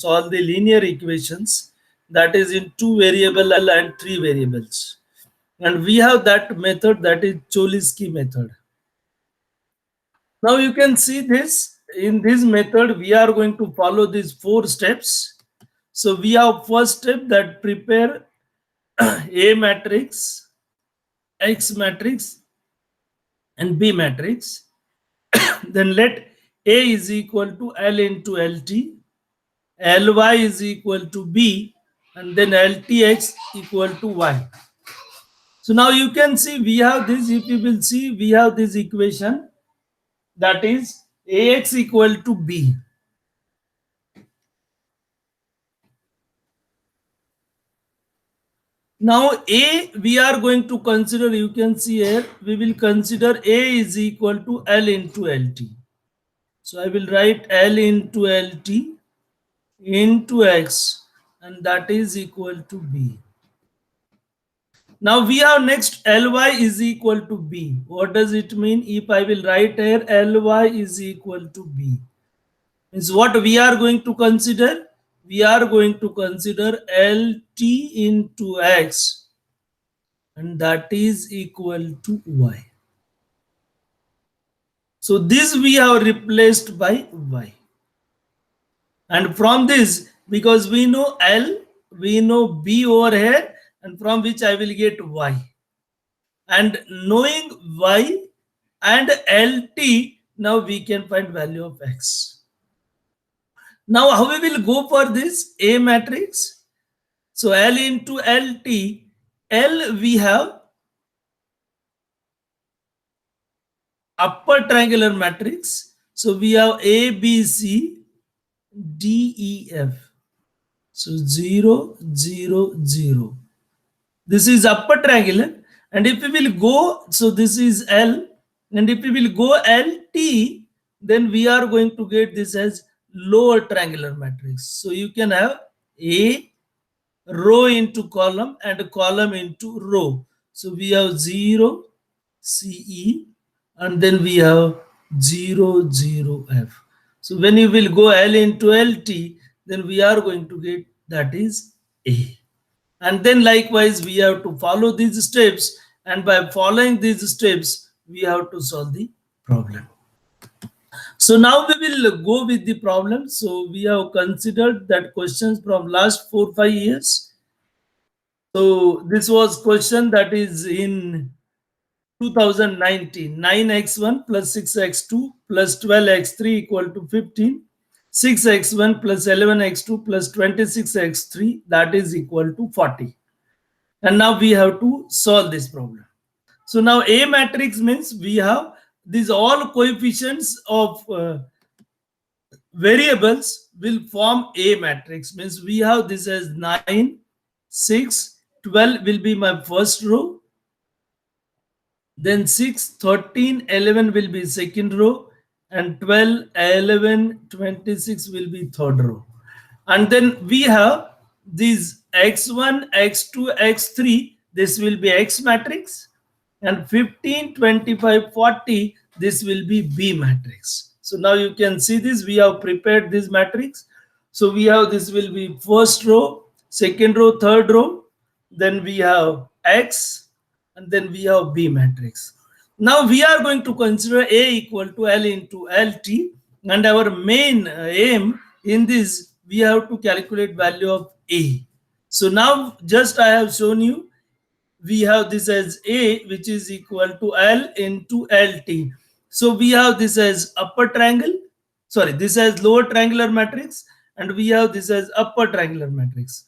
solve the linear equations, that is in 2 variable and 3 variables. And we have that method, that is Cholesky method. Now you can see this. In this method, we are going to follow these 4 steps. So we have first step, that prepare A matrix, X matrix, and B matrix. Then let A is equal to L into LT, Ly is equal to B, and then LTX equal to Y. So now you can see we have this, if you will see, we have this equation, that is AX equal to B. Now A we are going to consider, you can see here, we will consider A is equal to L into LT. So I will write L into LT into X, and that is equal to B. Now we have next Ly is equal to B. What does it mean? If I will write here Ly is equal to B, means what we are going to consider? We are going to consider LT into X, and that is equal to Y. So this we have replaced by Y. And from this, because we know L, we know B over here, and from which I will get Y. And knowing Y and LT, now we can find value of X. Now how we will go for this A matrix? So L into LT, L we have upper triangular matrix. So we have A, B, C, D, E, F. So 0, 0, 0. This is upper triangular. And if we will go, so this is L. And if we will go LT, then we are going to get this as lower triangular matrix. So you can have A, row into column, and a column into row. So we have 0, CE, and then we have 0, 0, F. So when you will go L into LT, then we are going to get, that is A. And then likewise we have to follow these steps, and by following these steps we have to solve the problem. So now we will go with the problem. So we have considered that questions from last 4-5 years. So this was question that is in 2019, 9x1 plus 6x2 plus 12x3 equal to 15, 6x1 plus 11x2 plus 26x3, that is equal to 40. And now we have to solve this problem. So now A matrix means we have these all coefficients of variables will form A matrix, means we have this as 9, 6, 12 will be my first row, then 6, 13, 11 will be second row, and 12, 11, 26 will be third row. And then we have these x1, x2, x3, this will be X matrix, and 15, 25, 40, this will be B matrix. So now you can see this, we have prepared this matrix. So we have, this will be first row, second row, third row, then we have X, and then we have B matrix. Now we are going to consider A equal to L into LT, and our main aim in this, we have to calculate value of A. So now just I have shown you, we have this as A, which is equal to L into LT. So we have this as upper triangle, sorry, this as lower triangular matrix, and we have this as upper triangular matrix.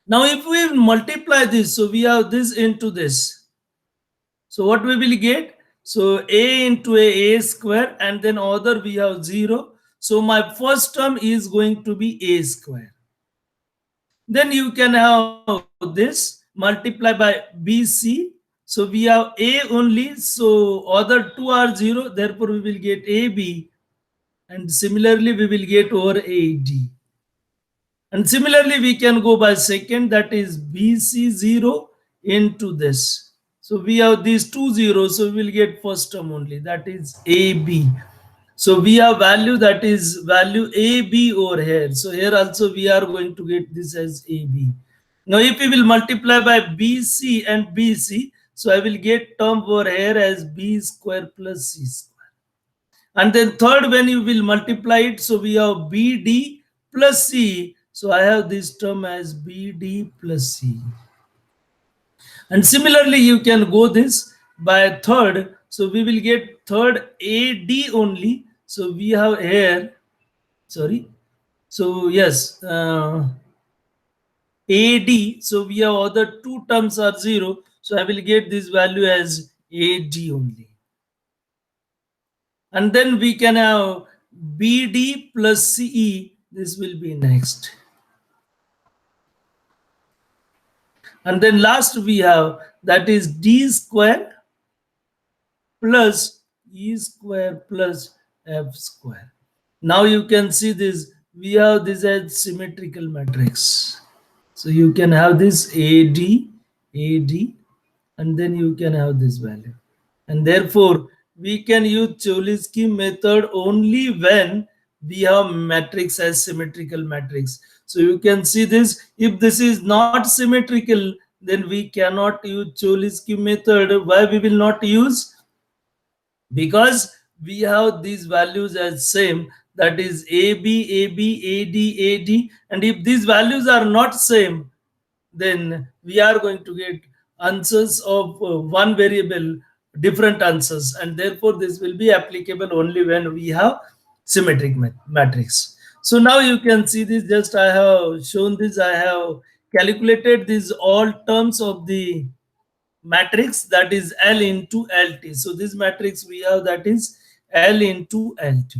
Now if we multiply this, so we have this into this. So what we will get? So A into A square, and then other we have 0. So my first term is going to be A square. Then you can have this multiply by BC. So we have A only, so other two are 0, therefore we will get AB, and similarly we will get over AD. And similarly we can go by second, that is BC 0 into this. So we have these two zeros, so we will get first term only, that is AB. So we have value, that is value AB over here. So here also we are going to get this as AB. Now if we will multiply by BC and BC, so I will get term over here as B square plus C square. And then third, when you will multiply it, so we have BD plus C. So I have this term as BD plus C. And similarly, you can go this by third. So we will get third AD only. So we have here, sorry. So yes, AD. So we have other two terms are zero. So I will get this value as AD only. And then we can have BD plus CE. This will be next. And then last we have, that is D square plus E square plus F square. Now you can see this, we have this as symmetrical matrix. So you can have this AD, and then you can have this value. And therefore, we can use Cholesky method only when we have matrix as symmetrical matrix. So you can see this, if this is not symmetrical, then we cannot use Cholesky method. Why we will not use? Because we have these values as same, that is AB, AB, AD, AD, and if these values are not same, then we are going to get answers of one variable, different answers, and therefore this will be applicable only when we have symmetric matrix. So now you can see this, just I have shown this, I have calculated these all terms of the matrix, that is L into LT. So this matrix we have, that is L into LT.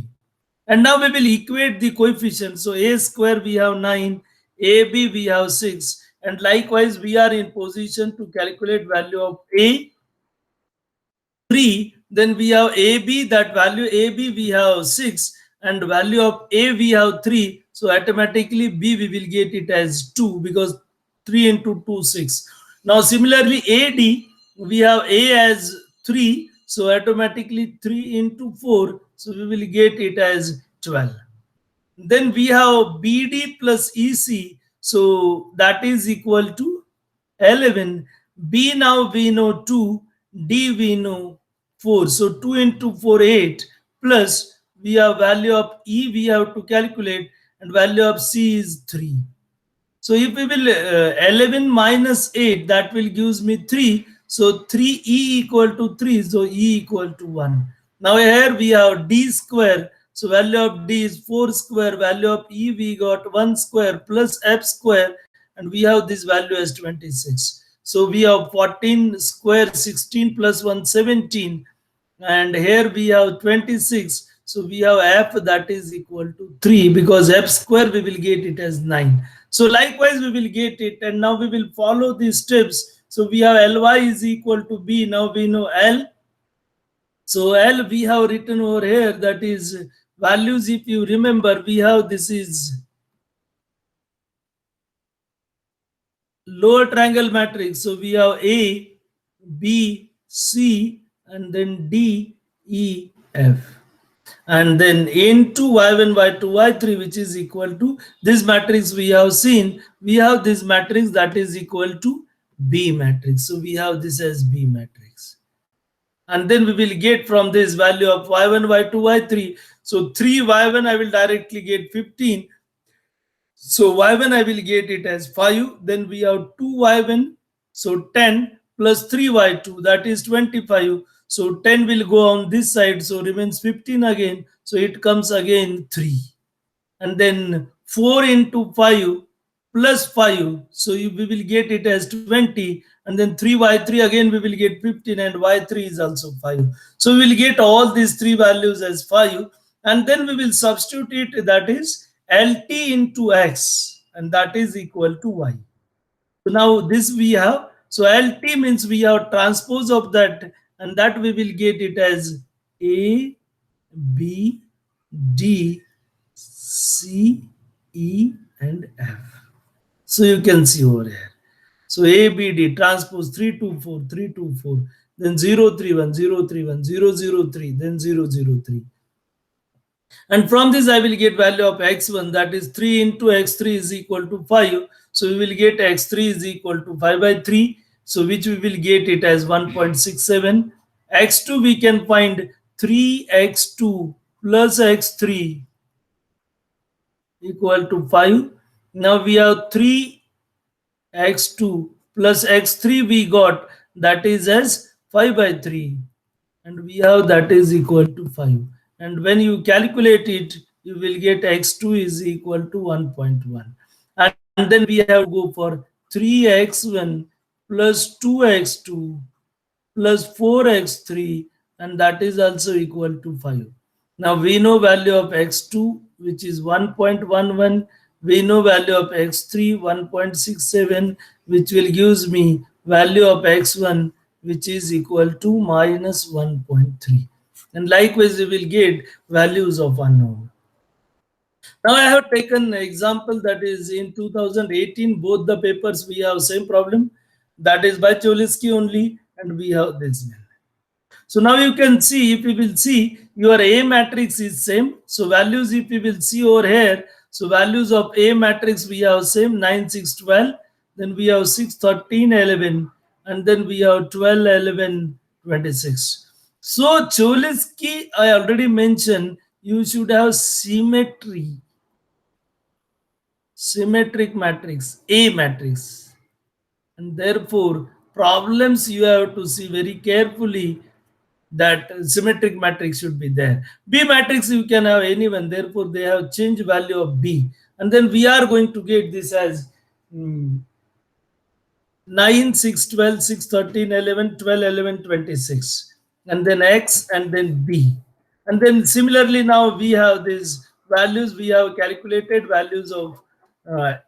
And now we will equate the coefficients. So A square we have 9, AB we have 6, and likewise we are in position to calculate value of A 3. Then we have AB, that value AB we have 6, and value of A we have 3. So automatically B we will get it as 2, because 3 into 2 6. Now similarly AD, we have A as 3, so automatically 3 into 4, so we will get it as 12. Then we have BD plus EC, so that is equal to 11. B now we know 2, D we know 4. So 2 into 4, 8, plus we have value of E we have to calculate, and value of C is 3. So if we will 11 minus 8, that will gives me 3. So 3E equal to 3. So E equal to 1. Now here we have D square. So value of D is 4 square. Value of E we got 1 square plus F square. And we have this value as 26. So we have 14 square, 16 plus 1, 17. And here we have 26. So we have F, that is equal to 3, because F square we will get it as 9. So likewise we will get it, and now we will follow these steps. So we have Ly is equal to B. Now we know L. So L we have written over here, that is values, if you remember, we have, this is lower triangle matrix. So we have A, B, C, and then D, E, F. And then into y1, y2, y3, which is equal to this matrix we have seen. We have this matrix that is equal to B matrix. So we have this as B matrix. And then we will get from this value of y1, y2, y3. So 3y1 I will directly get 15. So y1 I will get it as 5. Then we have 2y1. So 10 plus 3y2, that is 25. So 10 will go on this side. So remains 15 again. So it comes again 3. And then 4 into 5 plus 5. So we will get it as 20. And then 3y3 again we will get 15, and y3 is also 5. So we will get all these three values as 5. And then we will substitute it, that is LT into X, and that is equal to Y. So now this we have. So LT means we have transpose of that, and that we will get it as A, B, D, C, E, and F. So you can see over here. So A, B, D, transpose 3, 2, 4, 3, 2, 4, then 0, 3, 1, 0, 3, 1, 0, 0, 3, then 0, 0, 3. And from this, I will get value of x1, that is 3 into x3 is equal to 5. So we will get x3 is equal to 5 by 3. So which we will get it as 1.67. X2 we can find 3x2 plus x3 equal to 5. Now we have 3x2 plus x3 we got, that is as 5 by 3, and we have that is equal to 5. And when you calculate it, you will get x2 is equal to 1.1. And then we have to go for 3x1 plus 2x2 plus 4x3, and that is also equal to 5. Now we know value of x2, which is 1.11. We know value of x3 1.67, which will gives me value of x1, which is equal to minus 1.3. And likewise we will get values of unknown. Now I have taken an example that is in 2018, both the papers we have same problem, that is by Cholesky only, and we have this one. So now you can see, if you will see, your A matrix is same. So values, if you will see over here, so values of A matrix we have same 9, 6, 12. Then we have 6, 13, 11. And then we have 12, 11, 26. So Cholesky, I already mentioned, you should have symmetric matrix, A matrix. And therefore, problems you have to see very carefully, that symmetric matrix should be there. B matrix you can have anyone, therefore they have changed value of B. And then we are going to get this as 9, 6, 12, 6, 13, 11, 12, 11, 26. And then X and then B. And then similarly now we have these values, we have calculated values of uh,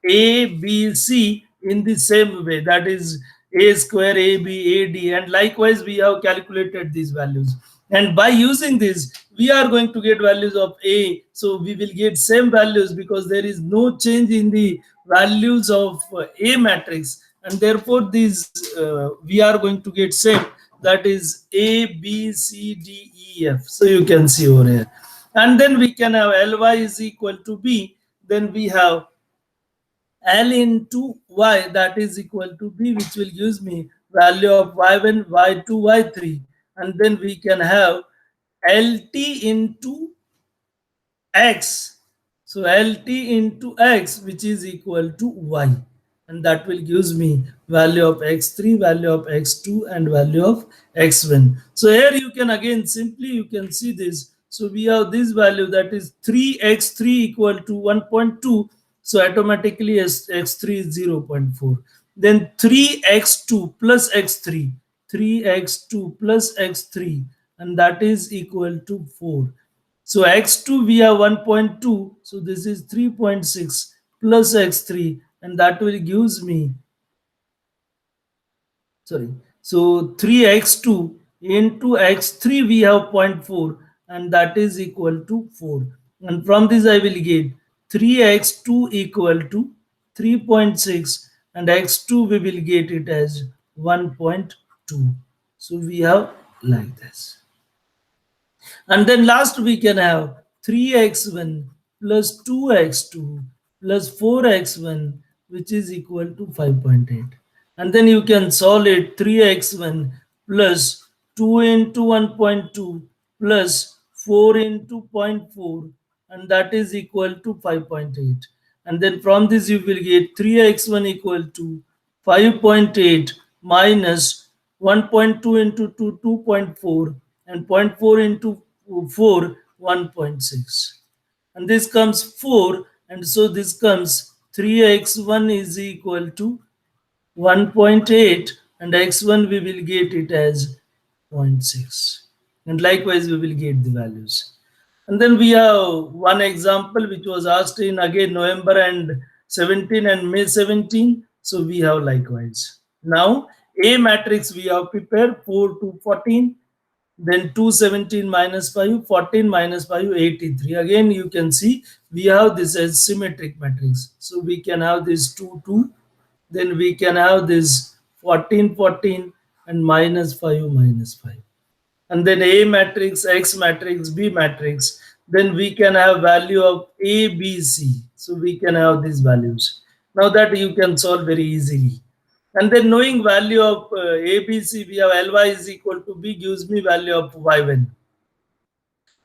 a, B, C in the same way. That is A square, A, B, A, D. And likewise, we have calculated these values. And by using this, we are going to get values of A. So we will get same values because there is no change in the values of A matrix. And therefore, these we are going to get same. That is A, B, C, D, E, F. So you can see over here. And then we can have Ly is equal to B. Then we have L into Y, that is equal to B, which will give me value of Y1, Y2, Y3. And then we can have LT into X. So LT into X, which is equal to Y. And that will gives me value of X3, value of X2, and value of X1. So here you can again simply you can see this. So we have this value, that is 3x3 equal to 1.2. So automatically x3 is 0.4. Then 3x2 plus x3, 3x2 plus x3, and that is equal to 4. So x2 we have 1.2. So this is 3.6 plus x3, and that will gives me, sorry, so 3x2 into x3 we have zero point 0.4, and that is equal to 4. And from this I will get 3x2 equal to 3.6, and x2 we will get it as 1.2. So we have like this. And then last we can have 3x1 plus 2x2 plus 4x1, which is equal to 5.8. And then you can solve it, 3x1 plus 2 into 1.2 plus 4 into zero point 0.4, and that is equal to 5.8. And then from this you will get 3x1 equal to 5.8 minus 1.2 into 2, 2.4, and zero point 0.4 into 4, 1.6. And this comes 4, and so this comes 3x1 is equal to 1.8, and x1 we will get it as zero point 0.6. And likewise we will get the values. And then we have one example which was asked in again November and 17 and May 17. So we have likewise. Now A matrix we have prepared 4 to 14, then 217 minus 5, 14 minus 5, 83. Again you can see we have this as symmetric matrix. So we can have this 2, 2, then we can have this 14, 14, and minus 5, minus 5. And then A matrix, X matrix, B matrix. then we can have value of A, B, C. So we can have these values. Now that you can solve very easily. And then knowing value of A, B, C, we have Ly is equal to B gives me value of Y1.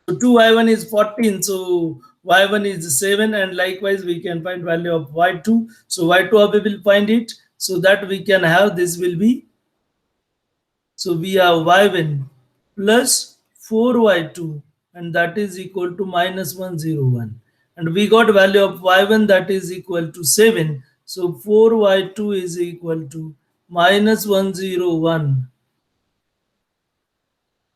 So 2y1 is 14, so y1 is 7, and likewise we can find value of y2. So y2 how we will find it? So that we can have this will be, so we have y1 plus 4y2, and that is equal to minus 101. And we got value of y1 that is equal to 7. So 4y2 is equal to minus 101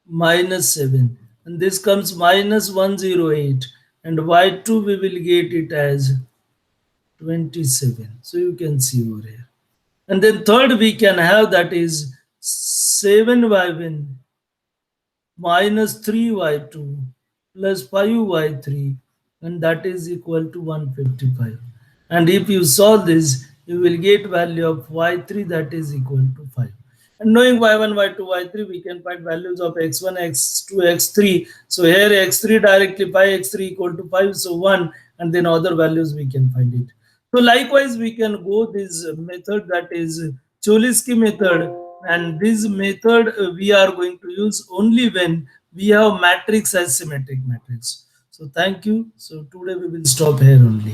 minus 7, and this comes minus 108, and y2 we will get it as 27. So you can see over here. And then third we can have that is 7y1 minus 3y2 plus 5y3, and that is equal to 155. And if you solve this, you will get value of y3 that is equal to 5. And knowing y1, y2, y3, we can find values of x1, x2, x3. So here x3 directly 5, x3 equal to 5, so 1, and then other values we can find it. So likewise, we can go this method that is Cholesky method, and this method we are going to use only when we have matrix as symmetric matrix. So thank you. So today we will stop here only.